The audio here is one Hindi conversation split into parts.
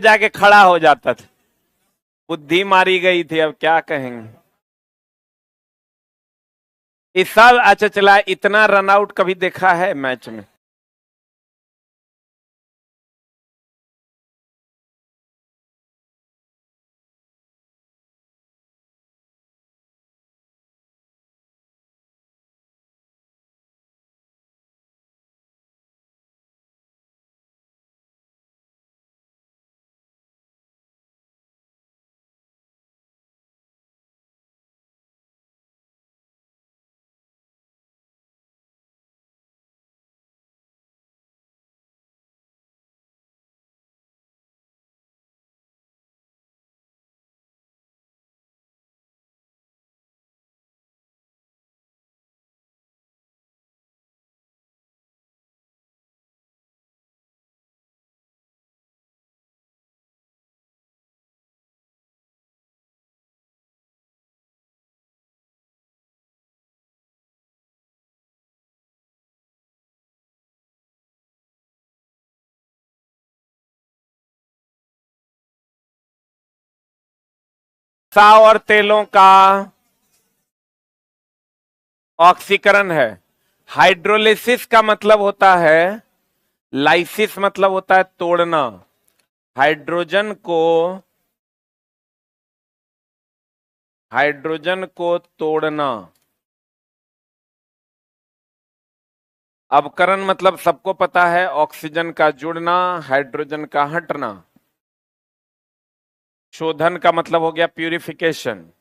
जाके खड़ा हो जाता था। बुद्धि मारी गई थी, अब क्या कहेंगे। इस साल अच्छा चला, इतना रन आउट कभी देखा है मैच में? सा और तेलों का ऑक्सीकरण है। हाइड्रोलिसिस का मतलब होता है, लाइसिस मतलब होता है तोड़ना। हाइड्रोजन को तोड़ना। अवकरण मतलब सबको पता है, ऑक्सीजन का जुड़ना, हाइड्रोजन का हटना। शोधन का मतलब हो गया प्यूरिफिकेशन।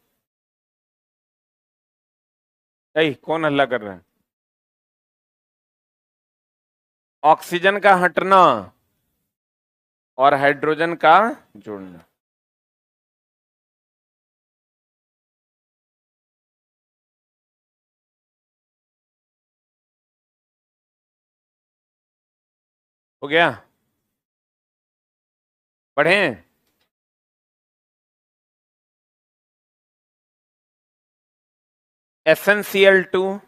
कौन हल्ला कर रहा है? ऑक्सीजन का हटना और हाइड्रोजन का जुड़ना। हो गया? पढ़ें? SnCl2,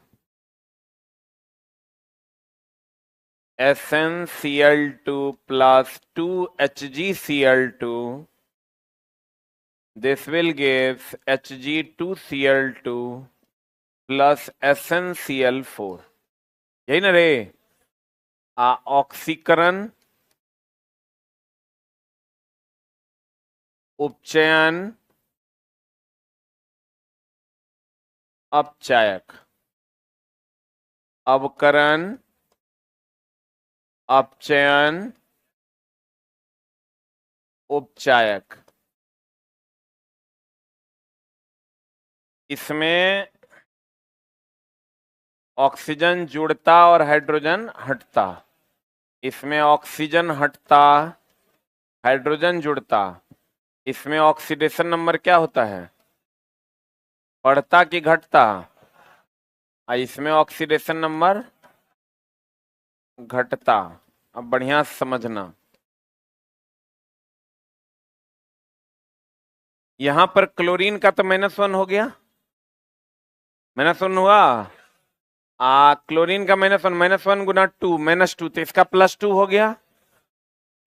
SnCl2 plus 2HgCl2, this will give Hg2Cl2 plus SnCl4। यही ना रे? ऑक्सीकरण, उपचयन, अपचायक। अवकरण, अपचयन, उपचायक। इसमें ऑक्सीजन जुड़ता और हाइड्रोजन हटता। इसमें ऑक्सीजन हटता, हाइड्रोजन जुड़ता। इसमें ऑक्सीडेशन नंबर क्या होता है? बढ़ता कि घटता? इसमें ऑक्सीडेशन नंबर घटता। अब बढ़िया समझना, यहां पर क्लोरीन का तो -1 हो गया, -1 हुआ। क्लोरीन का -1 गुना 2 -2, तो इसका +2 हो गया।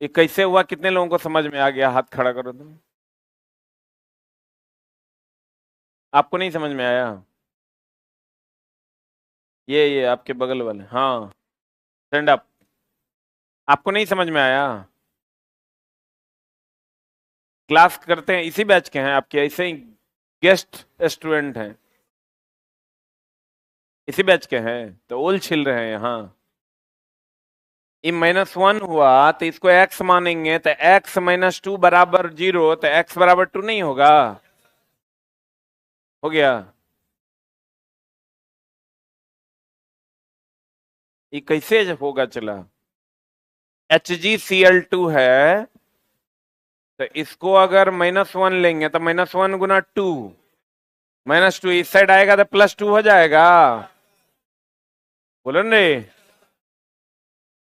ये कैसे हुआ? कितने लोगों को समझ में आ गया? हाथ खड़ा करो तुम। आपको नहीं समझ में आया? ये आपके बगल वाले, हाँ, स्टैंड अप। आपको नहीं समझ में आया? क्लास करते हैं, इसी बैच के हैं आपके, ऐसे ही गेस्ट स्टूडेंट हैं, इसी बैच के हैं, तो ओल छिल रहे हैं यहाँ। ये -1 हुआ तो इसको x मानेंगे, तो x -2 बराबर 0, तो x बराबर 2 नहीं होगा? हो गया? ये कैसे होगा? चला, HgCl2 है, तो इसको अगर -1 लेंगे तो -1 गुना 2, -2 इस साइड आएगा तो +2 हो जाएगा। बोलो रे।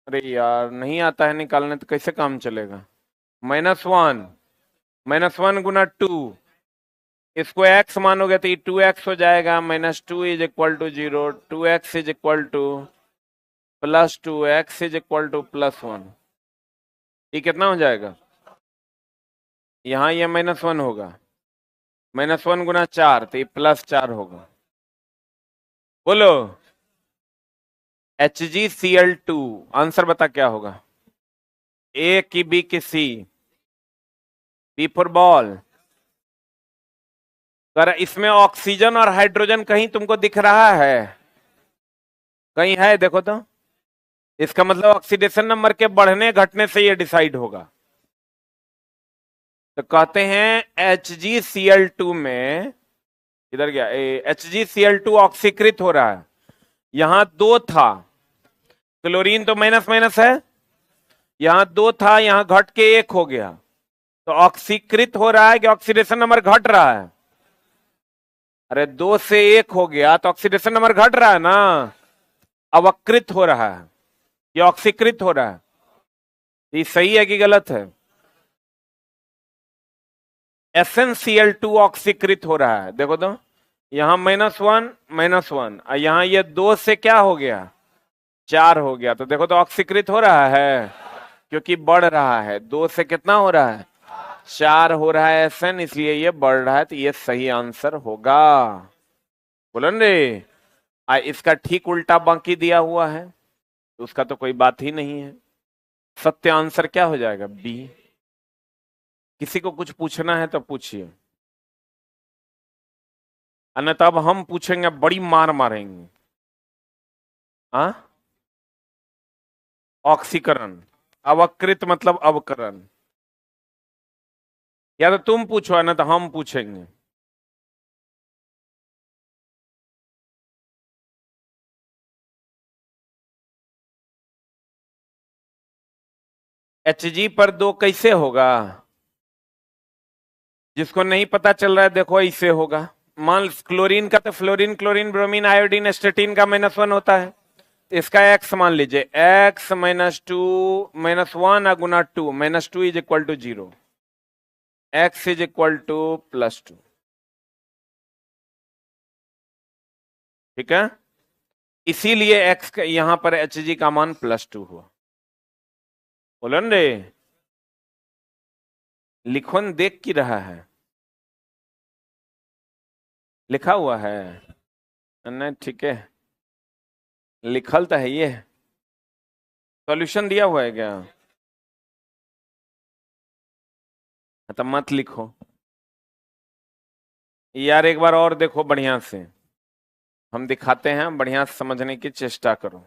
अरे यार, नहीं आता है निकालने तो कैसे काम चलेगा? -1, -1 गुना 2, इसको x मानोगे तो ये 2x हो जाएगा। -2 is equal to 0, 2x is equal to +2, x is equal to +1। ये कितना हो जाएगा? यहां ये -1 होगा, -1 गुना 4 तो ये +4 होगा। बोलो HgCl2 आंसर बता क्या होगा? ए की बी की सी? B for ball. कर इसमें ऑक्सीजन और हाइड्रोजन कहीं तुमको दिख रहा है? कहीं है? देखो तो। इसका मतलब ऑक्सीडेशन नंबर के बढ़ने घटने से ये डिसाइड होगा। तो कहते हैं HgCl2 में, इधर गया, HgCl2 ऑक्सीकृत हो रहा है। यहां 2 था, क्लोरीन तो माइनस माइनस है, यहां 2 था, यहां घट के 1 हो गया। तो ऑक्सीकृत हो रहा है कि ऑक्सीडेशन नंबर घट रहा है? अरे 2 से 1 हो गया तो ऑक्सीडेशन नंबर घट रहा है ना, अवकृत हो रहा है, ये ऑक्सीकृत हो रहा है। ये सही है कि गलत है? SnCl2 ऑक्सीकृत हो रहा है, देखो तो। यहां -1 -1, यहां ये 2 से क्या हो गया? 4 हो गया। तो देखो तो ऑक्सीकृत हो रहा है, क्योंकि बढ़ रहा है। 2 से कितना हो रहा है? 4 हो रहा है Sn, इसलिए ये बढ़ रहा है। तो ये सही आंसर होगा। बोलो रे। इसका ठीक उल्टा बाकी दिया हुआ है, तो उसका तो कोई बात ही नहीं है। सत्य आंसर क्या हो जाएगा? बी। किसी को कुछ पूछना है तो पूछिए, अन्यथा अब हम पूछेंगे, बड़ी मार मारेंगे। हाँ, ऑक्सीकरण, अवकृत मतलब अवकरण। या तो तुम पूछो ना तो हम पूछेंगे। Hg पर 2 कैसे होगा? जिसको नहीं पता चल रहा है, देखो ऐसे होगा। मान क्लोरीन का तो फ्लोरीन, क्लोरीन, ब्रोमीन, आयोडीन, एस्टेटीन का -1 होता है। इसका x मान लीजिए, x -2 -1 गुना 2, -2 is equal to 0, x is equal to +2। ठीक है, इसीलिए x यहां पर Hg का मान +2 हुआ। बोलो रे, लिखोन देख की रहा है? लिखा हुआ है? नहीं, ठीक है, लिखल तो है ये। सॉल्यूशन दिया हुआ है क्या? तो मत लिखो यार, एक बार और देखो बढ़िया से, हम दिखाते हैं, बढ़िया से समझने की चेष्टा करो।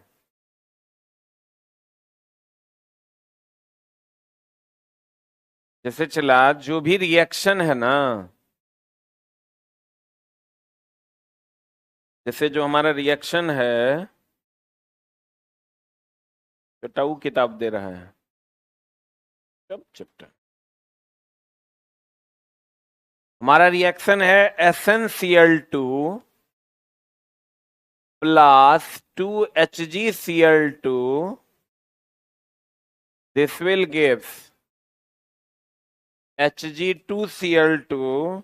जैसे चला, जो भी रिएक्शन है ना, जैसे जो हमारा रिएक्शन है, तो टाउ किताब दे रहा है, कब चैप्टर, हमारा रिएक्शन है SnCl2 + 2HgCl2, this will give Hg2Cl2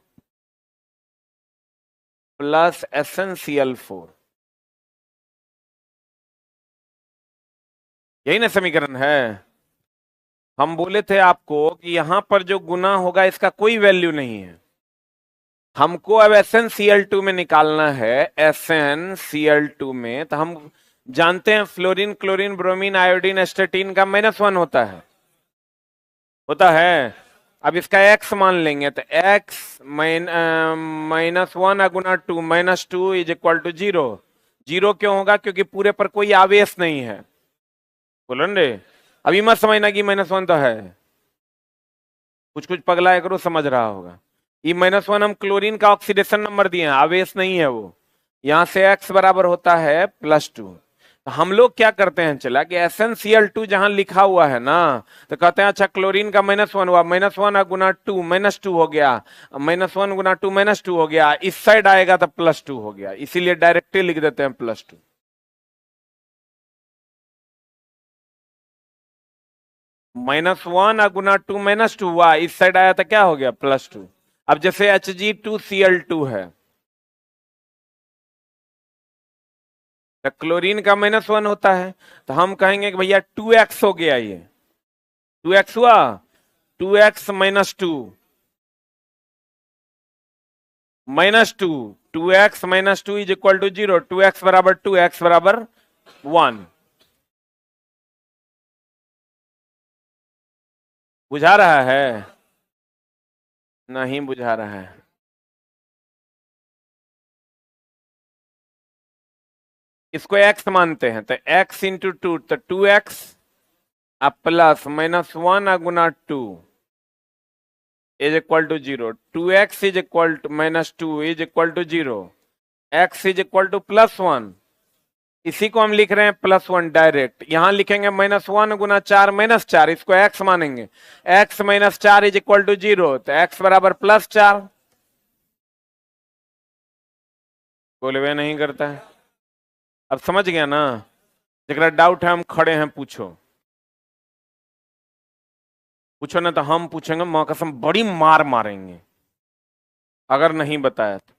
+ SnCl4। यही ना समीकरण है? हम बोले थे आपको कि यहां पर जो गुना होगा इसका कोई वैल्यू नहीं है। हमको अब SnCl2 में निकालना है, SnCl2 में। तो हम जानते हैं फ्लोरीन, क्लोरीन, ब्रोमीन, आयोडीन, एस्टेटीन का -1 होता है, होता है। अब इसका x मान लेंगे, तो x -1 गुना 2, -2 इज इक्वल टू 0। 0 क्यों होगा? क्योंकि पूरे पर कोई आवेश नहीं है। बोलो रे, अभी मत समझना कि -1 तो है, कुछ कुछ पगला करो, समझ रहा होगा। ये -1 हम क्लोरीन का ऑक्सीडेशन नंबर दिए हैं, आवेश नहीं है वो। यहां से x बराबर होता है +2। तो हम लोग क्या करते हैं, चला कि SnCl2 जहां लिखा हुआ है ना, तो कहते हैं अच्छा क्लोरीन का -1 हुआ, -1 गुना 2 -2 हो गया, -1 गुना 2 -2 हो गया, इस साइड आएगा तो +2 हो गया, इसीलिए डायरेक्टली लिख देते हैं +2। -1 गुना 2 -2 हुआ, इस साइड आया तो क्या हो गया? +2। अब जैसे Hg2Cl2 है, तो क्लोरीन का -1 होता है, तो हम कहेंगे कि भैया 2x हो गया, ये 2x हुआ, 2x -2 -2, 2x - 2 is equal to 0, 2x बराबर 2, x बराबर 1। बुझा रहा है? नहीं बुझा रहा है। इसको x मानते हैं तो x इंटू 2, तो 2x प्लस -1 गुना 2 is equal to 0, 2x is equal to -2 is equal to 0, x is equal to +1। इसी को हम लिख रहे हैं +1 डायरेक्ट। यहां लिखेंगे -1 गुना 4 -4, इसको x मानेंगे, x - 4 इज इक्वल टू 0, तो x बराबर +4। बोलवे नहीं करता है। अब समझ गया ना? जरा डाउट है हम खड़े हैं, पूछो। पूछो ना तो हम पूछेंगे, मां कसम बड़ी मार मारेंगे अगर नहीं बताया तो।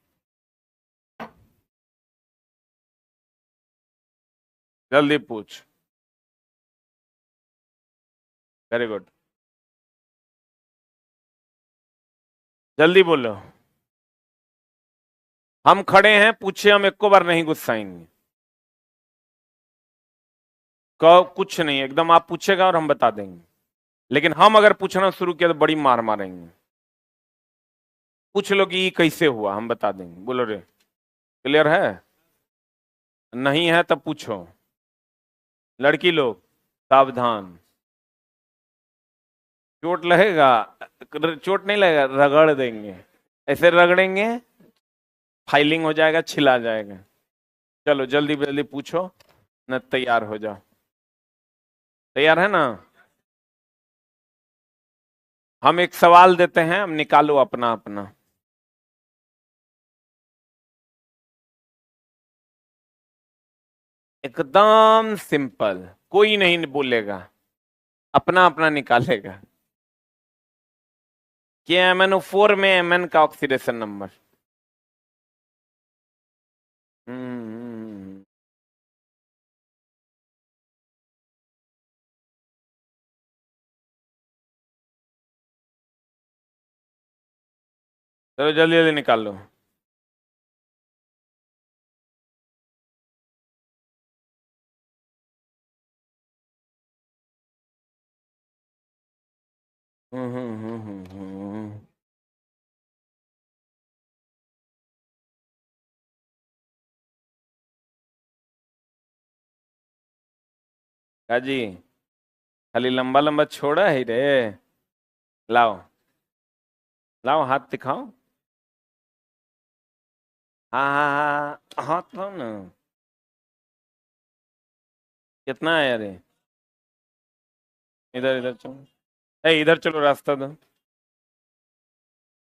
जल्दी पूछ। वेरी गुड, जल्दी बोलो। हम खड़े हैं, पूछे, हम एको बार नहीं गुस्साएंगे। कहो कुछ नहीं, एकदम आप पूछेगा और हम बता देंगे। लेकिन हम अगर पूछना शुरू किया तो बड़ी मार मारेंगे। पूछ लो कि ये कैसे हुआ, हम बता देंगे। बोलो रे, क्लियर है? नहीं है तब पूछो। लड़की लोग सावधान, चोट लगेगा। चोट नहीं लगेगा, रगड़ देंगे। ऐसे रगड़ेंगे, फाइलिंग हो जाएगा, छिला जाएगा। चलो जल्दी जल्दी पूछो, न तैयार हो जाओ। तैयार है ना? हम एक सवाल देते हैं, हम निकालो अपना अपना। एकदम सिंपल, कोई नहीं बोलेगा, अपना अपना निकालेगा। कि MnO4 में Mn का ऑक्सीडेशन नंबर। हम्म। चलो जल्दी जल्दी निकाल लो। हम्म। काजी, खाली लंबा लंबा छोड़ा है रे। लाओ, लाओ हाथ दिखाओ। हाँ हाँ हाँ, हाथ लाओ ना। कितना है अरे? इधर इधर चलो, इधर चलो, रास्ता दो।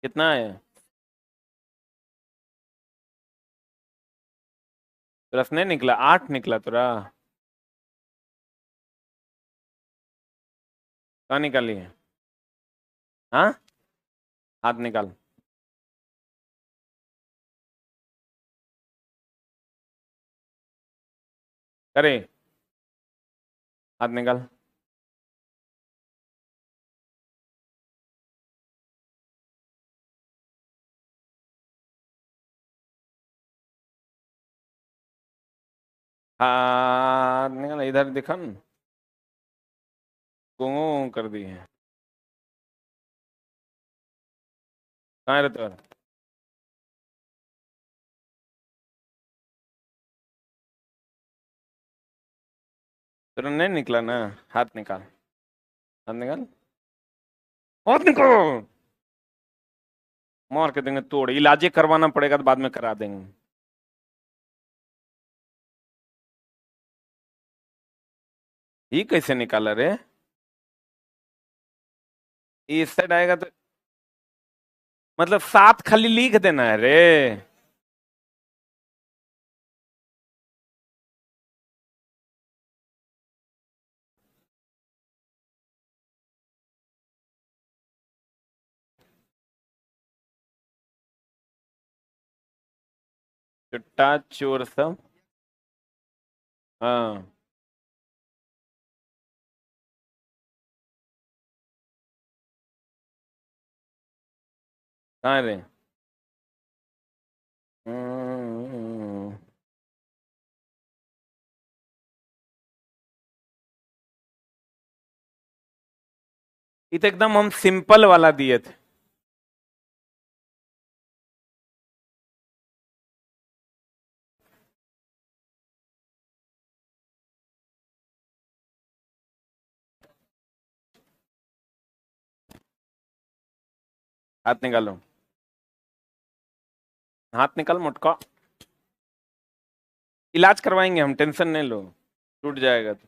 कितना है? रस नहीं निकला, 8 निकला तुरा। कहाँ निकाली है? हाँ, हाथ निकाल। करे, हाथ निकाल। हाथ निकाल, इधर दिखा न। गुंगू कर दी है। कहाँ रहते हो? तुरंत नहीं निकला ना? हाथ निकाल, हाथ निकाल, हाथ निकाल। मार के देंगे तोड़, इलाजे करवाना पड़ेगा तो बाद में करा देंगे। ये कैसे निकाला रे? ये इस साइड आएगा तो मतलब 7 खाली लिख देना है रे। चुट्टा चोर सब। हाँ, कहाँ रे? ये तो एकदम हम सिंपल वाला दिए थे। हाथ निकालो, हाथ निकाल मोटका। इलाज करवाएंगे हम, टेंशन नहीं लो, टूट जाएगा तो।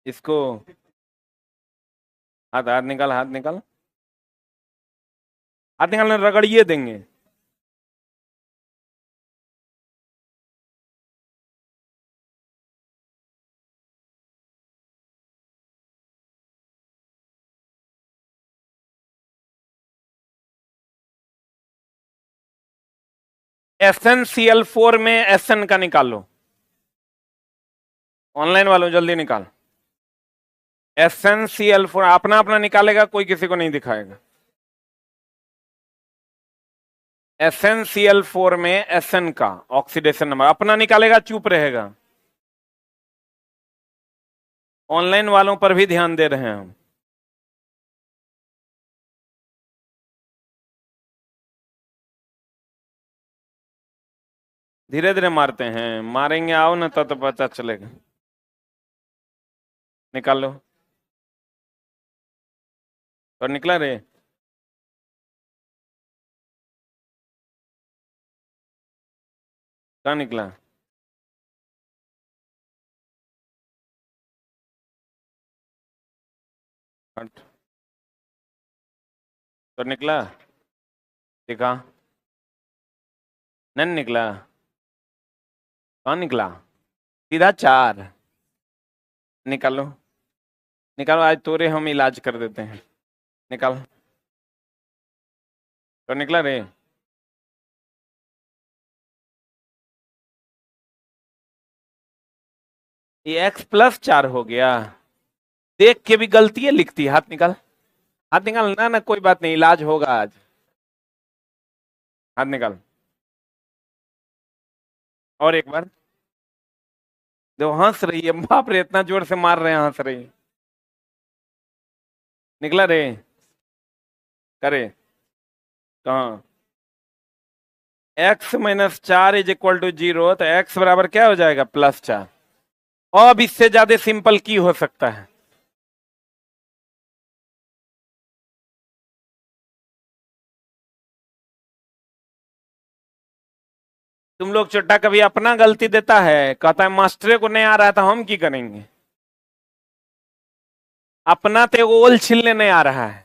इसको हाथ, हाथ निकाल, हाथ निकाल, हाथ निकालने रगड़िए देंगे। SnCl4 में Sn का निकालो। ऑनलाइन वालों जल्दी निकाल। SnCl4 अपना अपना निकालेगा, कोई किसी को नहीं दिखाएगा। SnCl4 में Sn का ऑक्सीडेशन नंबर अपना निकालेगा, चुप रहेगा। ऑनलाइन वालों पर भी ध्यान दे रहे हैं हम। धीरे धीरे मारते हैं, मारेंगे आओ ना तो पता चलेगा। निकाल लो। और निकला रे? कहाँ निकला? हट। तो निकला, दिखा। नहीं निकला। कहाँ निकला? सीधा 4। निकालो, निकालो, आज तोरे हम इलाज कर देते हैं। निकाल। तो निकला रे? ये X+4 हो गया। देख के भी गलती है लिखती। हाथ निकाल, हाथ निकाल। ना ना कोई बात नहीं, इलाज होगा आज। हाथ निकाल। और एक बार। जो हंस रही है, बाप रे, इतना जोर से मार रहे हैं, हंस रही है। निकला रे? करे कहा? X-4 = 0, तो X बराबर क्या हो जाएगा? +4। अब इससे ज्यादा सिंपल की हो सकता है? तुम लोग चुट्टा कभी अपना गलती देता है, कहता है मास्टरे को नहीं आ रहा था, हम की करेंगे? अपना तो ओल छिलने नहीं आ रहा है।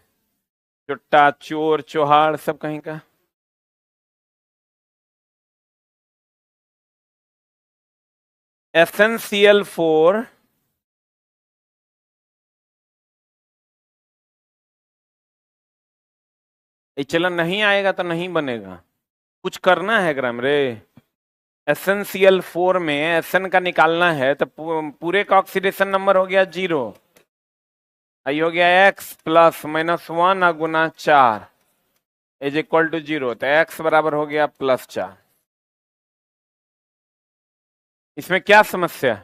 चुट्टा चोर चोहाड़ सब कहीं का। SnCl4 चला नहीं आएगा तो नहीं बनेगा, कुछ करना है ग्राम रे। SnCl4 में Sn का निकालना है तो पूरे का ऑक्सीडेशन नंबर हो गया 0। आई हो गया X+-1 गुना 4 = 0, तो X बराबर हो गया +4। इसमें क्या समस्या है?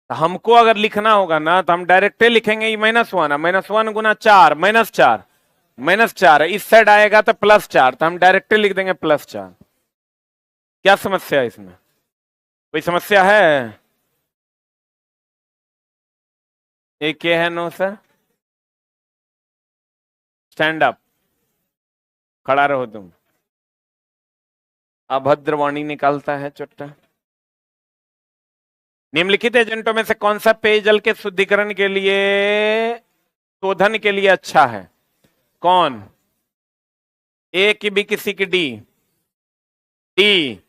तो हमको अगर लिखना होगा ना तो हम डायरेक्ट लिखेंगे -1 -1 गुना 4 -4 -4, इस साइड आएगा तो +4, तो हम डायरेक्ट लिख देंगे +4। क्या समस्या है इसमें? कोई समस्या है? एक ये है नो सर। स्टैंड अप, खड़ा रहो तुम। अभद्रवाणी निकालता है चुट्टा। निम्नलिखित एजेंटों में से कौन सा पेयजल के शुद्धिकरण के लिए, शोधन के लिए अच्छा है? कौन? ए की बी, किसी की D? D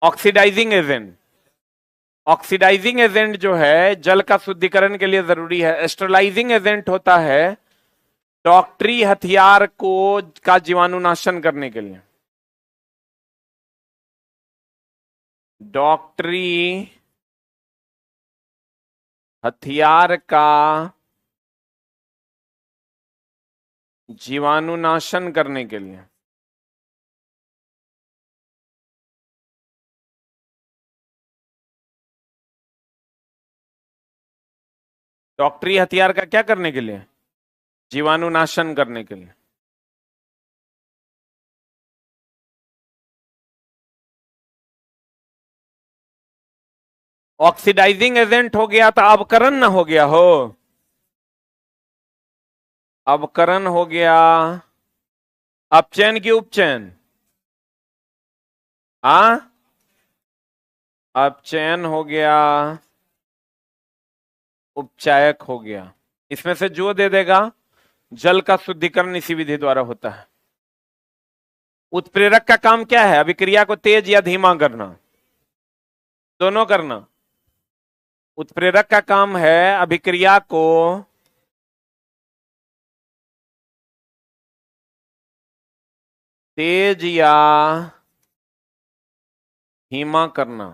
oxidising agent. Oxidising agent जो है जल का शुद्धिकरण के लिए जरूरी है। एस्ट्रलाइजिंग एजेंट होता है डॉक्टरी हथियार को का जीवाणुनाशन करने के लिए। डॉक्टरी हथियार का जीवाणुनाशन करने के लिए। डॉक्टरी हथियार का क्या करने के लिए? जीवाणुनाशन करने के लिए। ऑक्सीडाइजिंग एजेंट हो गया तो अवकरण ना हो गया हो? अवकरण हो गया। अपचयन की उपचयन? हाँ, अपचयन हो गया, उपचायक हो गया। इसमें से जो दे देगा, जल का शुद्धिकरण इसी विधि द्वारा होता है। उत्प्रेरक का काम क्या है? अभिक्रिया को तेज या धीमा करना, दोनों करना। उत्प्रेरक का काम है अभिक्रिया को तेज या धीमा करना।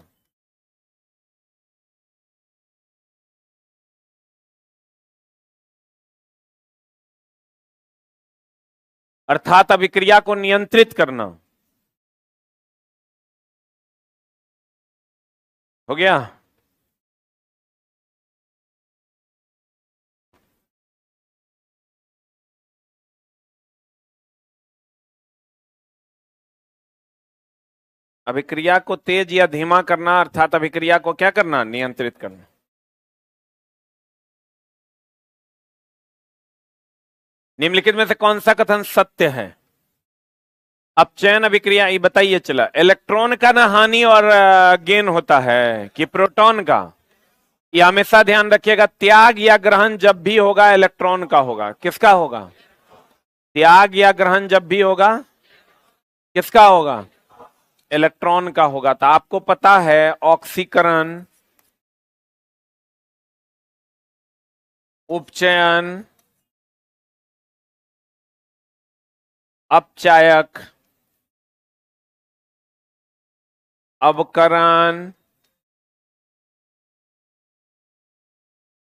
अर्थात अभिक्रिया को नियंत्रित करना। हो गया? अभिक्रिया को तेज या धीमा करना, अर्थात अभिक्रिया को क्या करना? नियंत्रित करना। निम्नलिखित में से कौन सा कथन सत्य है? अपचयन अभिक्रिया, ये बताइए। चला, इलेक्ट्रॉन का ना हानि और गेन होता है कि प्रोटॉन का? ये हमेशा ध्यान रखिएगा, त्याग या ग्रहण जब भी होगा इलेक्ट्रॉन का होगा। किसका होगा? त्याग या ग्रहण जब भी होगा किसका होगा? इलेक्ट्रॉन का होगा। तो आपको पता है ऑक्सीकरण, उपचयन, अपचायक, अवकरण,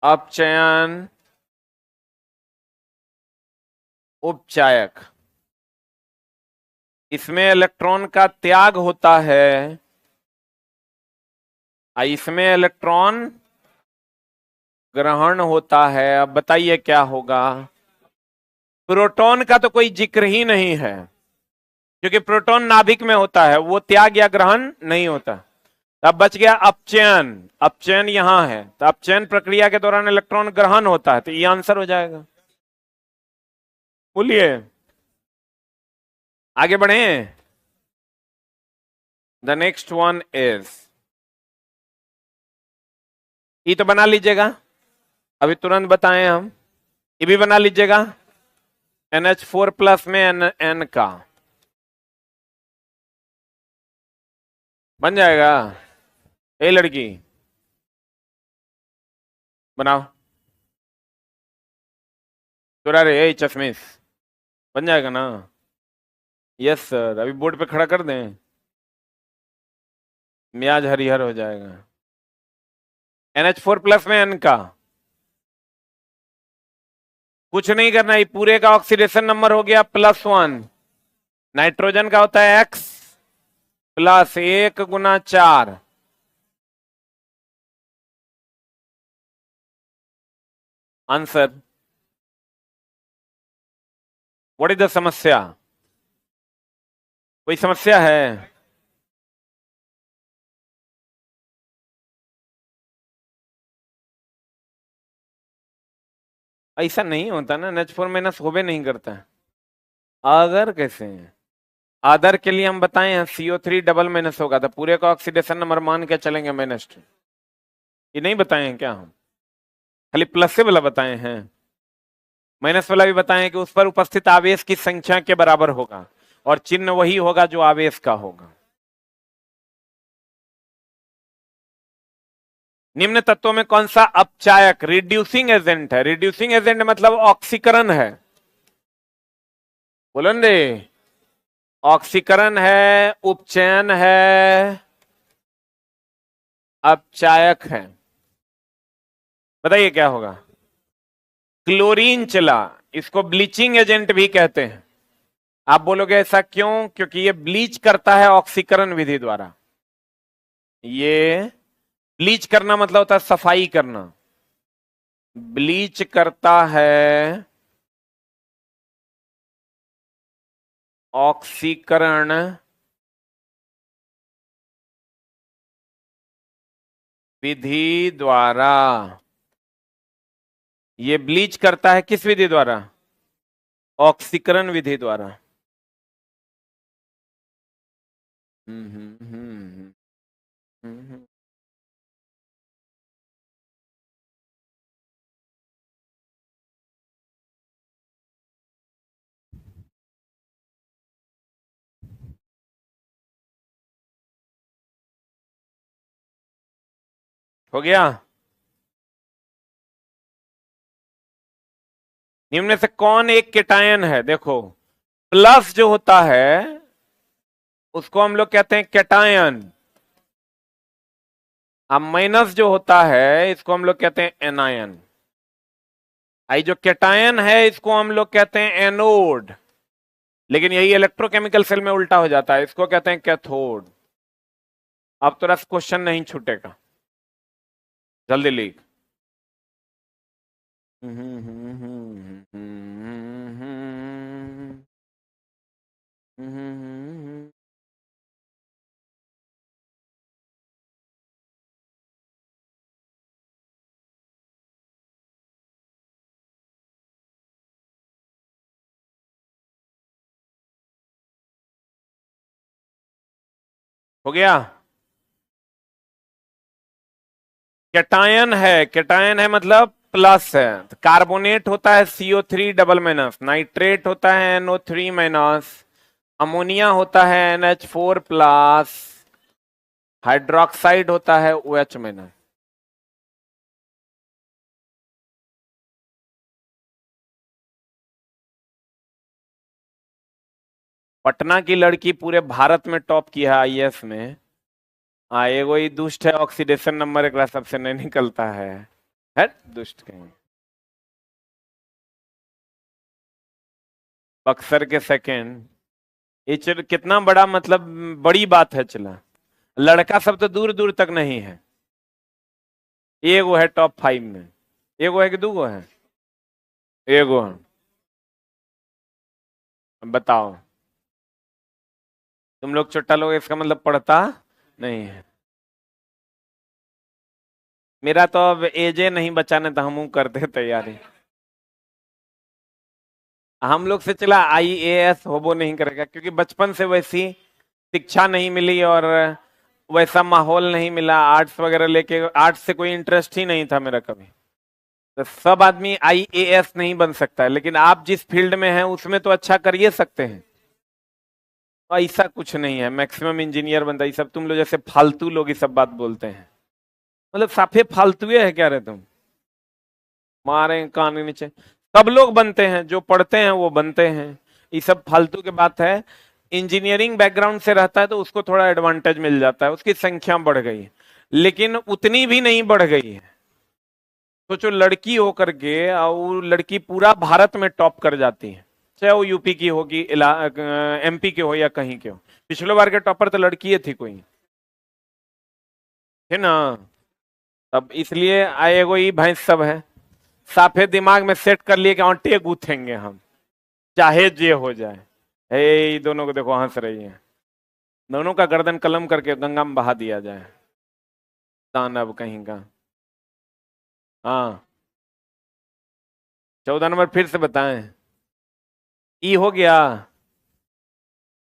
अपचयन, उपचायक, इसमें इलेक्ट्रॉन का त्याग होता है, इसमें इलेक्ट्रॉन ग्रहण होता है। अब बताइए क्या होगा? प्रोटॉन का तो कोई जिक्र ही नहीं है, क्योंकि प्रोटॉन नाभिक में होता है, वो त्याग या ग्रहण नहीं होता। अब बच गया अपचयन। अपचयन यहां है, तो अपचयन प्रक्रिया के दौरान इलेक्ट्रॉन ग्रहण होता है, तो ये आंसर हो जाएगा। बोलिए, आगे बढ़े। द नेक्स्ट वन इज, ये तो बना लीजिएगा, अभी तुरंत बताएं हम। ये भी बना लीजिएगा, NH4+ में N का बन जाएगा। ए लड़की, बनाओ। तुरा रे, ए चश्मिश, बन जाएगा ना? यस सर, अभी बोर्ड पे खड़ा कर दें, म्याज हरिहर हो जाएगा। NH4+ में N का कुछ नहीं करना, ये पूरे का ऑक्सीडेशन नंबर हो गया +1। नाइट्रोजन का होता है X +1 × 4। Answer, what is the समस्या? कोई समस्या है? ऐसा नहीं होता ना, NH4- होबे नहीं करता है। अगर कैसे है? आदर के लिए हम बताए हैं CO3 डबल माइनस होगा, तो पूरे का ऑक्सीडेशन नंबर मान के चलेंगे -2। ये नहीं बताए हैं क्या हम? खाली प्लस से वाला बताए हैं, माइनस वाला भी बताए हैं कि उस पर उपस्थित आवेश की संख्या के बराबर होगा, और चिन्ह वही होगा जो आवेश का होगा। निम्न तत्वों में कौन सा अपचायक रिड्यूसिंग एजेंट है? रिड्यूसिंग एजेंट मतलब ऑक्सीकरण है। बोलन रे, ऑक्सीकरण है, उपचयन है, अपचायक है। बताइए क्या होगा? क्लोरीन चला, इसको ब्लीचिंग एजेंट भी कहते हैं। आप बोलोगे ऐसा क्यों? क्योंकि ये ब्लीच करता है ऑक्सीकरण विधि द्वारा। ये ब्लीच करना मतलब होता है सफाई करना। ब्लीच करता है ऑक्सीकरण विधि द्वारा। ये ब्लीच करता है किस विधि द्वारा? ऑक्सीकरण विधि द्वारा। हम्म हम्म हम्म हम्म। हो गया। निम्न से कौन एक केटायन है? देखो, प्लस जो होता है उसको हम लोग कहते हैं केटायन। अब माइनस जो होता है इसको हम लोग कहते हैं एनायन। आई जो केटायन है इसको हम लोग कहते हैं एनोड, लेकिन यही इलेक्ट्रोकेमिकल सेल में उल्टा हो जाता है, इसको कहते हैं कैथोड। अब तो रस क्वेश्चन नहीं छूटेगा, जल्दी लिख। हो गया। केटायन है मतलब प्लस है। तो कार्बोनेट होता है CO3 डबल माइनस, नाइट्रेट होता है NO3 माइनस, अमोनिया होता है NH4 प्लस, हाइड्रोक्साइड होता है OH माइनस। पटना की लड़की पूरे भारत में टॉप किया है आईएएस में। हाँ, एगो ही दुष्ट है, ऑक्सीडेशन नंबर एक सबसे नहीं निकलता है दुष्ट कहीं। बक्सर के सेकंड। ये चलो कितना बड़ा, मतलब बड़ी बात है। चला, लड़का सब तो दूर दूर तक नहीं है, एगो है टॉप 5 में। एगो है कि दूगो है? एगो है। बताओ, तुम लोग चुट्टा लोग, इसका मतलब पढ़ता नहीं है। मेरा तो अब एजे नहीं बचाने तो हम करते तैयारी। हम लोग से चला आईएएस होबो नहीं करेगा, क्योंकि बचपन से वैसी शिक्षा नहीं मिली और वैसा माहौल नहीं मिला। आर्ट्स वगैरह लेके, आर्ट्स से कोई इंटरेस्ट ही नहीं था मेरा कभी। तो सब आदमी आईएएस नहीं बन सकता है, लेकिन आप जिस फील्ड में हैं उसमें तो अच्छा करिए सकते हैं। तो ऐसा कुछ नहीं है, मैक्सिमम इंजीनियर बनता है। ये सब तुम लोग जैसे फालतू लोग ये सब बात बोलते हैं, मतलब साफे फालतुए है क्या रे तुम? मारे कान के नीचे। सब लोग बनते हैं, जो पढ़ते हैं वो बनते हैं। ये सब फालतू की बात है। इंजीनियरिंग बैकग्राउंड से रहता है तो उसको थोड़ा एडवांटेज मिल जाता है, उसकी संख्या बढ़ गई है, लेकिन उतनी भी नहीं बढ़ गई है। सोचो, लड़की होकर के और लड़की पूरा भारत में टॉप कर जाती है, चाहे वो यूपी की होगी, एमपी के हो या कहीं के हो। पिछले बार के टॉपर तो लड़की थी कोई, है ना? अब इसलिए आए वो ही भैंस सब है, साफे दिमाग में सेट कर लिए कि आंटे गूथेंगे हम, चाहे जे हो जाए। हे, दोनों को देखो हंस रही है। दोनों का गर्दन कलम करके गंगा में बहा दिया जाए, दानव कहीं का। हाँ, 14 नंबर फिर से बताएं। ई हो गया।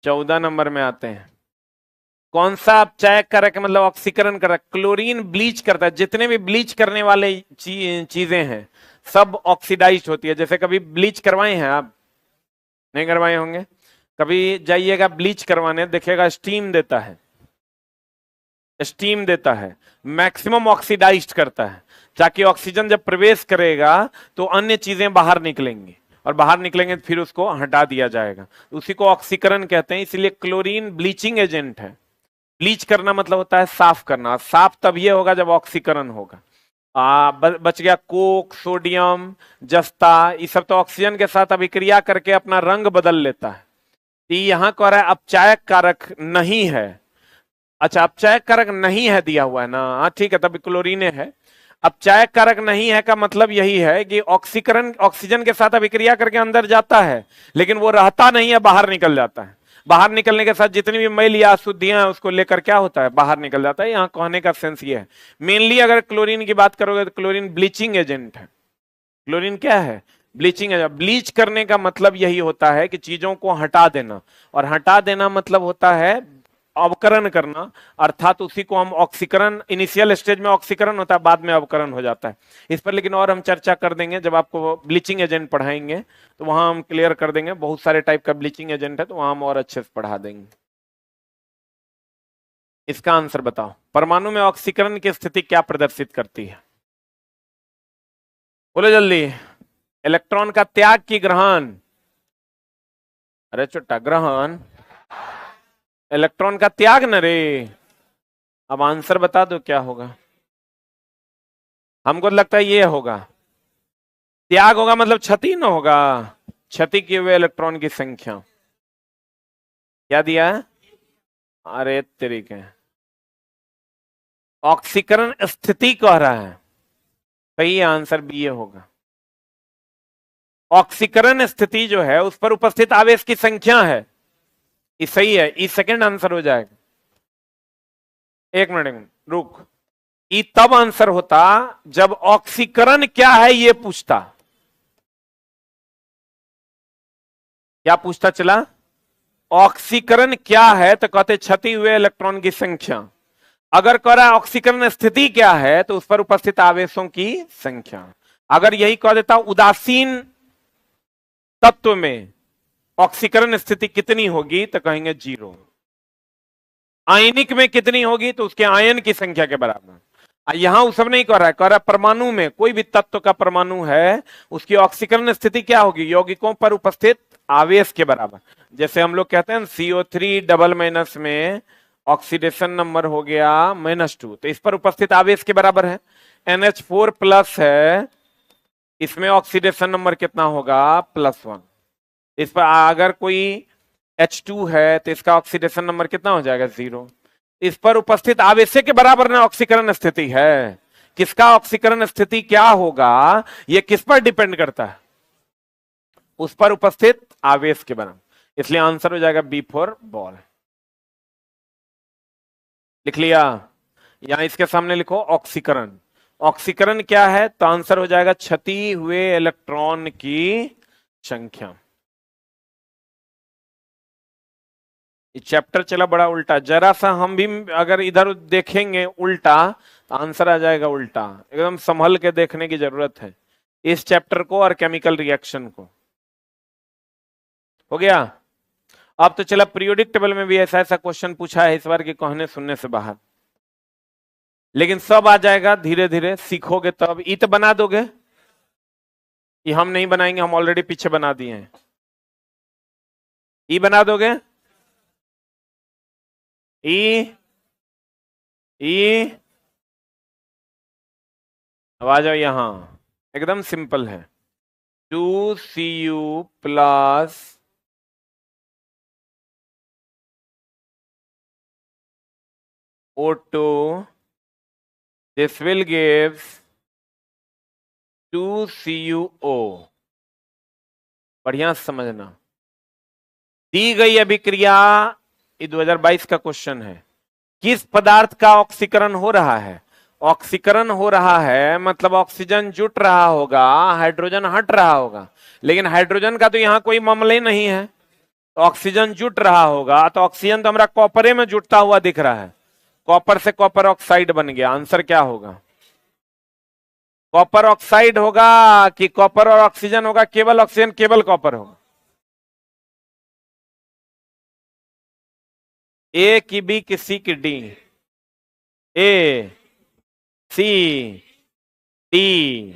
14 नंबर में आते हैं। कौन सा अपचायक कारक है, मतलब ऑक्सीकरण कारक? क्लोरीन ब्लीच करता है। जितने भी ब्लीच करने वाले चीजें हैं सब ऑक्सीडाइज होती है। जैसे कभी ब्लीच करवाए हैं आप? नहीं करवाए होंगे। कभी जाइएगा ब्लीच करवाने, देखिएगा स्टीम देता है, स्टीम देता है, मैक्सिमम ऑक्सीडाइज करता है, ताकि ऑक्सीजन जब प्रवेश करेगा तो अन्य चीजें बाहर निकलेंगी, और बाहर निकलेंगे तो फिर उसको हटा दिया जाएगा। उसी को ऑक्सीकरण कहते हैं। इसलिए क्लोरीन ब्लीचिंग एजेंट है। ब्लीच करना मतलब होता है साफ करना। साफ तब ये होगा जब ऑक्सीकरण होगा। बच गया कोक, सोडियम, जस्ता, ये सब तो ऑक्सीजन के साथ अभिक्रिया करके अपना रंग बदल लेता है। तो यहां कह रहा है अपचायक कारक नहीं है। अच्छा, अपचायक कारक नहीं है दिया हुआ है ना? हाँ ठीक है, तब क्लोरीन है। अब चायक कारक नहीं है का मतलब यही है कि ऑक्सीकरण ऑक्सीजन के साथ अभिक्रिया करके अंदर जाता है, लेकिन वो रहता नहीं है, बाहर निकल जाता है। बाहर निकलने के साथ जितनी भी मैल या अशुद्धियां हैं उसको लेकर क्या होता है, बाहर निकल जाता है। यहां कहने का सेंस ये है। मेनली अगर क्लोरीन की बात करोगे तो क्लोरीन ब्लीचिंग एजेंट है। क्लोरीन क्या है, ब्लीचिंग एजेंट। ब्लीच करने का मतलब यही होता है कि चीजों को हटा देना, और हटा देना मतलब होता है अवकरण करना, अर्थात उसी को हम ऑक्सीकरण, इनिशियल स्टेज में ऑक्सीकरण होता है, बाद में अवकरण हो जाता है। इस पर लेकिन और हम चर्चा कर देंगे जब आपको ब्लीचिंग एजेंट पढ़ाएंगे, तो वहां हम क्लियर कर देंगे। बहुत सारे टाइप का ब्लीचिंग एजेंट है, तो वहां हम और अच्छे से पढ़ा देंगे। इसका आंसर बताओ, परमाणु में ऑक्सीकरण की स्थिति क्या प्रदर्शित करती है? बोलो जल्दी। इलेक्ट्रॉन का त्याग की ग्रहण? अरे चुट्टा, ग्रहण। इलेक्ट्रॉन का त्याग न रे। अब आंसर बता दो क्या होगा। हमको लगता है ये होगा, त्याग होगा मतलब क्षति न होगा, क्षति किए हुए इलेक्ट्रॉन की संख्या। क्या दिया है? अरे तरीके, ऑक्सीकरण स्थिति कह रहा है, सही आंसर बी ये होगा। ऑक्सीकरण स्थिति जो है उस पर उपस्थित आवेश की संख्या है, ये सही है। ई सेकंड आंसर हो जाएगा। एक मिनट रुक, ई तब आंसर होता जब ऑक्सीकरण क्या है ये पूछता। क्या पूछता चला? ऑक्सीकरण क्या है तो कहते क्षति हुए इलेक्ट्रॉन की संख्या। अगर कह रहा है ऑक्सीकरण स्थिति क्या है तो उस पर उपस्थित आवेशों की संख्या। अगर यही कह देता उदासीन तत्व में ऑक्सीकरण स्थिति कितनी होगी तो कहेंगे 0। आयनिक में कितनी होगी तो उसके आयन की संख्या के बराबर। यहां वो सब नहीं कह रहा है, कह रहा है परमाणु में कोई भी तत्व का परमाणु है उसकी ऑक्सीकरण स्थिति क्या होगी, यौगिकों पर उपस्थित आवेश के बराबर। जैसे हम लोग कहते हैं CO3 डबल माइनस में ऑक्सीडेशन नंबर हो गया -2, तो इस पर उपस्थित आवेश के बराबर है। NH4 प्लस है, इसमें ऑक्सीडेशन नंबर कितना होगा, +1। इस पर अगर कोई H2 है तो इसका ऑक्सीडेशन नंबर कितना हो जाएगा, 0। इस पर उपस्थित आवेश के बराबर ना ऑक्सीकरण स्थिति है। किसका ऑक्सीकरण स्थिति क्या होगा यह किस पर डिपेंड करता है, उस पर उपस्थित आवेश के बराबर। इसलिए आंसर हो जाएगा B फॉर बॉल। लिख लिया? यहां इसके सामने लिखो ऑक्सीकरण। ऑक्सीकरण क्या है तो आंसर हो जाएगा क्षति हुए इलेक्ट्रॉन की संख्या। चैप्टर चला बड़ा उल्टा, जरा सा हम भी अगर इधर देखेंगे उल्टा तो आंसर आ जाएगा उल्टा। एकदम संभल के देखने की जरूरत है इस चैप्टर को और केमिकल रिएक्शन को। हो गया? अब तो चला पीरियोडिक टेबल में भी ऐसा ऐसा क्वेश्चन पूछा है इस बार के कहने सुनने से बाहर, लेकिन सब आ जाएगा धीरे धीरे, सीखोगे तब। ई तो बना दोगे? ये हम नहीं बनाएंगे, हम ऑलरेडी पीछे बना दिए हैं। ई बना दोगे? ई अब आ जाओ यहां, एकदम सिंपल है। 2Cu plus O2, this will give 2CuO। बढ़िया समझना, दी गई अभिक्रिया, ये 2022 का क्वेश्चन है। किस पदार्थ का ऑक्सीकरण हो रहा है? ऑक्सीकरण हो रहा है मतलब ऑक्सीजन जुट रहा होगा, हाइड्रोजन हट रहा होगा, लेकिन हाइड्रोजन का तो यहां कोई मामला ही नहीं है। तो ऑक्सीजन जुट रहा होगा तो ऑक्सीजन तो हमारा कॉपरे में जुटता हुआ दिख रहा है, कॉपर से कॉपर ऑक्साइड बन गया। आंसर क्या होगा? कॉपर ऑक्साइड होगा कि कॉपर और ऑक्सीजन होगा, केवल ऑक्सीजन केवल कॉपर होगा? ए की बी की सी की डी? ए सी डी,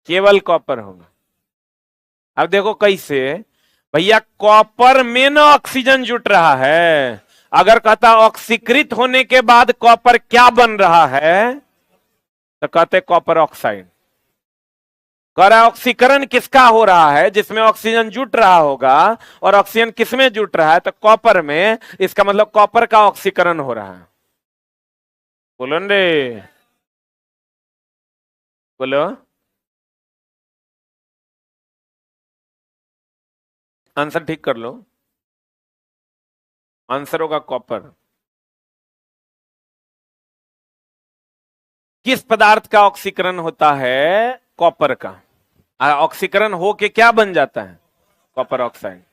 केवल कॉपर होगा। अब देखो कैसे भैया, कॉपर में ना ऑक्सीजन जुट रहा है। अगर कहता ऑक्सीकृत होने के बाद कॉपर क्या बन रहा है तो कहते कॉपर ऑक्साइड। कह रहा है ऑक्सीकरण किसका हो रहा है, जिसमें ऑक्सीजन जुट रहा होगा, और ऑक्सीजन किसमें जुट रहा है तो कॉपर में। इसका मतलब कॉपर का ऑक्सीकरण हो रहा है। बोलो रे, बोलो। आंसर ठीक कर लो। आंसर होगा कॉपर। किस पदार्थ का ऑक्सीकरण होता है? कॉपर का। ऑक्सीकरण हो के क्या बन जाता है? Copper oxide.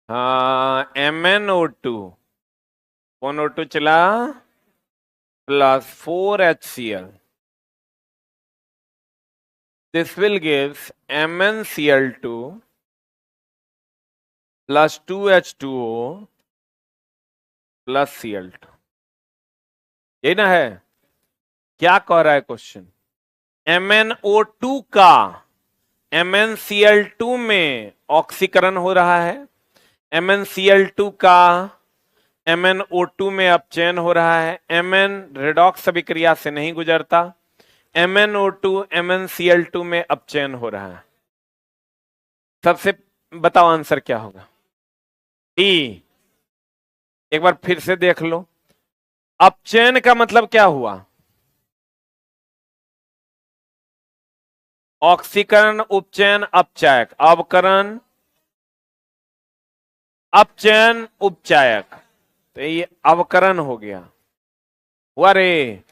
हाँ, MnO2। कौन O2 चला? Plus 4HCl। This will give MnCl2 plus 2H2O plus Cl2। यही ना है? क्या कह रहा है क्वेश्चन? MnO2 का MnCl2 में ऑक्सीकरण हो रहा है, MnCl2 का MnO2 में अपचयन हो रहा है, Mn रेडॉक्स अभिक्रिया से नहीं गुजरता, MnO2 MnCl2 में अपचयन हो रहा है। सबसे बताओ आंसर क्या होगा? डी। एक बार फिर से देख लो। अपचयन का मतलब क्या हुआ? ऑक्सीकरण, उपचयन, अपचायक। अवकरण, अपचयन, उपचायक। तो ये अवकरण हो गया। हुआ रे?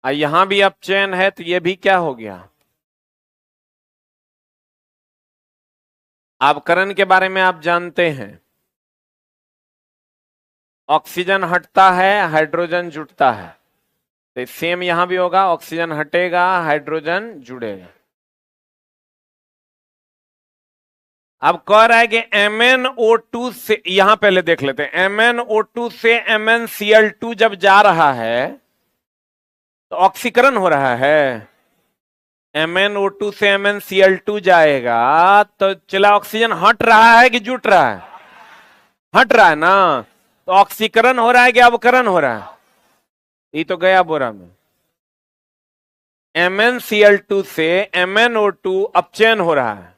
यहां भी अपचयन है तो ये भी क्या हो गया? अवकरण के बारे में आप जानते हैं। ऑक्सीजन हटता है, हाइड्रोजन जुड़ता है। तो सेम यहां भी होगा, ऑक्सीजन हटेगा, हाइड्रोजन जुड़ेगा। अब कह रहा है कि MnO2 से, यहां पहले देख लेते हैं, MnO2 से MnCl2 जब जा रहा है तो ऑक्सीकरण हो रहा है। MnO2 से MnCl2 जाएगा तो चला, ऑक्सीजन हट रहा है कि जुट रहा है? हट रहा है ना। तो ऑक्सीकरण हो रहा है कि अवकरण हो रहा है? ये तो गया बोरा में। MnCl2 से MnO2 अपचयन हो रहा है।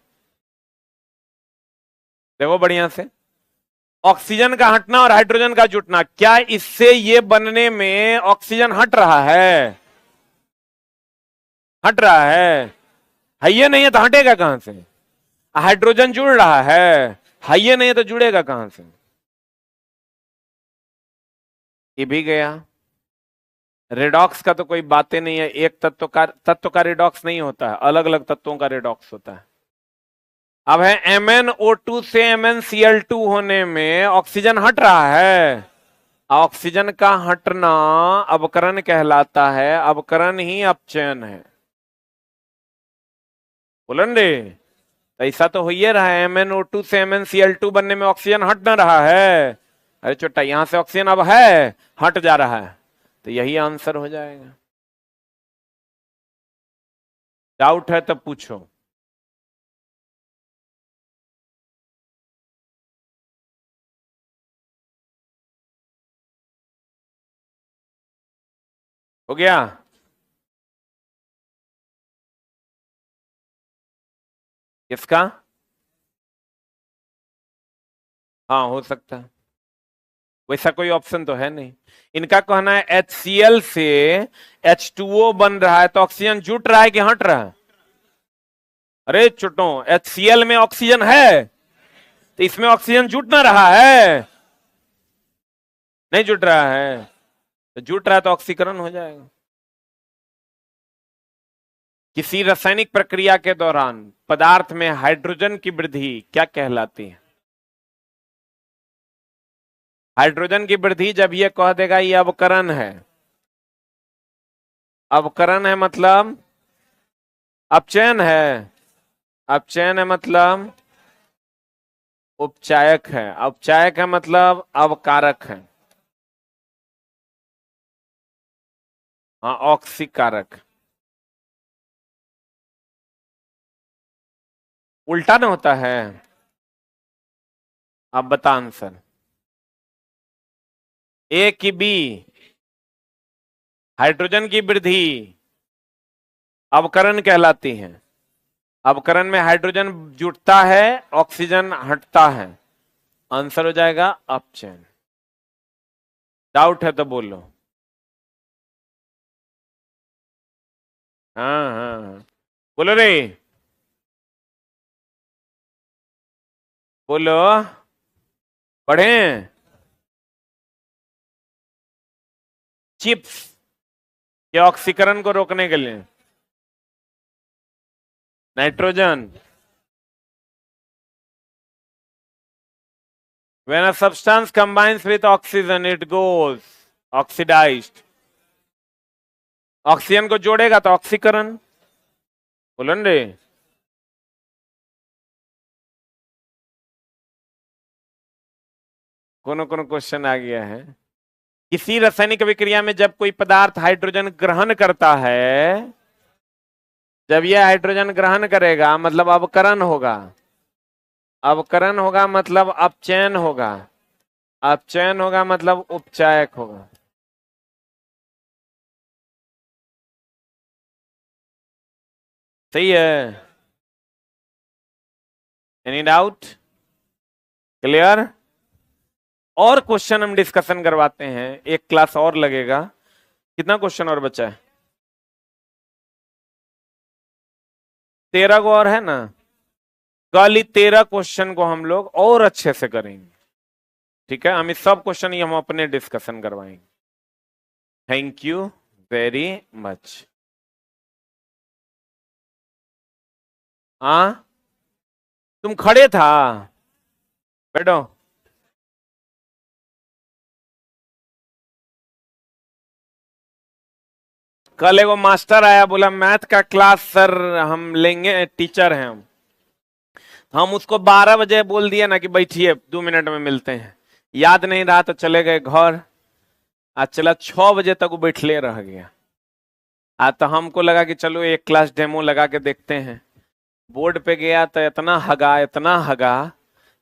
देखो बढ़िया से, ऑक्सीजन का हटना और हाइड्रोजन का जुटना, क्या इससे ये बनने में ऑक्सीजन हट रहा है? हट रहा है ये नहीं है तो हटेगा कहां से? हाइड्रोजन जुड़ रहा है ये नहीं है तो जुड़ेगा कहां से? ये भी गया। रेडॉक्स का तो कोई बातें नहीं है, एक तत्व का रेडॉक्स नहीं होता है, अलग अलग तत्वों का रेडॉक्स होता है। अब है MnO2 से MnCl2 होने में ऑक्सीजन हट रहा है। ऑक्सीजन का हटना अवकरण कहलाता है, अवकरण ही अपचयन है। बोलन रे, ऐसा तो हो ही रहा है, MnO2 से MnCl2 बनने में ऑक्सीजन हट ना रहा है। अरे छोटा, यहां से ऑक्सीजन अब है, हट जा रहा है, तो यही आंसर हो जाएगा। डाउट है तो पूछो। हो गया? किसका? हाँ, हो सकता है। वैसा कोई ऑप्शन तो है नहीं। इनका कहना है HCl से H2O बन रहा है तो ऑक्सीजन जुट रहा है कि हट रहा है? अरे चुटो, HCl में ऑक्सीजन है तो इसमें ऑक्सीजन जुट ना रहा है? नहीं जुट रहा है, तो जुट रहा है तो ऑक्सीकरण हो जाएगा। किसी रासायनिक प्रक्रिया के दौरान पदार्थ में हाइड्रोजन की वृद्धि क्या कहलाती है? हाइड्रोजन की वृद्धि जब ये कह देगा ये अवकरण है। अवकरण है मतलब अपचयन है। अपचयन है मतलब उपचायक है। उपचायक है मतलब अवकारक है। हाँ, ऑक्सीकारक। उल्टा ना होता है? अब बता आंसर। ए की बी, हाइड्रोजन की वृद्धि अवकरण कहलाती है। अवकरण में हाइड्रोजन जुटता है, ऑक्सीजन हटता है। आंसर हो जाएगा अपचयन। डाउट है तो बोलो। हाँ हाँ हाँ, बोलो रे, बोलो। पढ़े? चिप्स के ऑक्सीकरण को रोकने के लिए nitrogen. When a substance combines with oxygen, it goes oxidized. Oxygen को जोड़ेगा तो ऑक्सीकरण। बोलो न रे। कोनो कोनो क्वेश्चन आ गया है। किसी रासायनिक विक्रिया में जब कोई पदार्थ हाइड्रोजन ग्रहण करता है, जब यह हाइड्रोजन ग्रहण करेगा मतलब अवकरण होगा। अवकरण होगा मतलब अपचयन होगा। अपचयन होगा मतलब उपचायक होगा। सही है? Any doubt? क्लियर? और क्वेश्चन हम डिस्कशन करवाते हैं, एक क्लास और लगेगा। कितना क्वेश्चन और बचा है? 13 को और है ना। कल ही 13 क्वेश्चन को हम लोग और अच्छे से करेंगे। ठीक है, हम इस सब क्वेश्चन ही हम अपने डिस्कशन करवाएंगे। Thank you very much. हाँ, तुम खड़े था? बैठो। कल एगो मास्टर आया, बोला मैथ का क्लास सर हम लेंगे, टीचर हैं हम उसको 12 बजे बोल दिए ना कि बैठिए 2 मिनट में मिलते हैं। याद नहीं रहा तो चले गए घर। आज चला 6 बजे तक वो बैठले रह गया। आज तो हमको लगा कि चलो एक क्लास डेमो लगा के देखते हैं। बोर्ड पे गया तो इतना हगा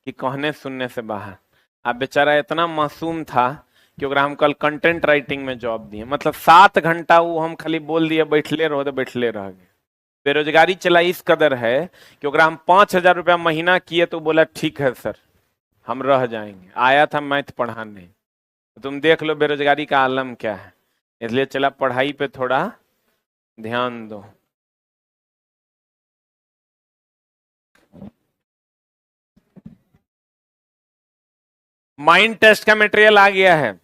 कि कहने सुनने से बाहर। अब बेचारा इतना मासूम था कि ओकरा हम कल कंटेंट राइटिंग में जॉब दिए, मतलब 7 घंटा वो हम खाली बोल दिए बैठले रहो तो बैठले रह गए। बेरोजगारी चला इस कदर है कि ओकरा हम 5,000 रुपया महीना किए तो बोला ठीक है सर हम रह जाएंगे। आया था मैथ पढ़ाने। तो तुम देख लो बेरोजगारी का आलम क्या है। इसलिए चला पढ़ाई पे थोड़ा ध्यान दो। माइंड टेस्ट का मटेरियल आ गया है।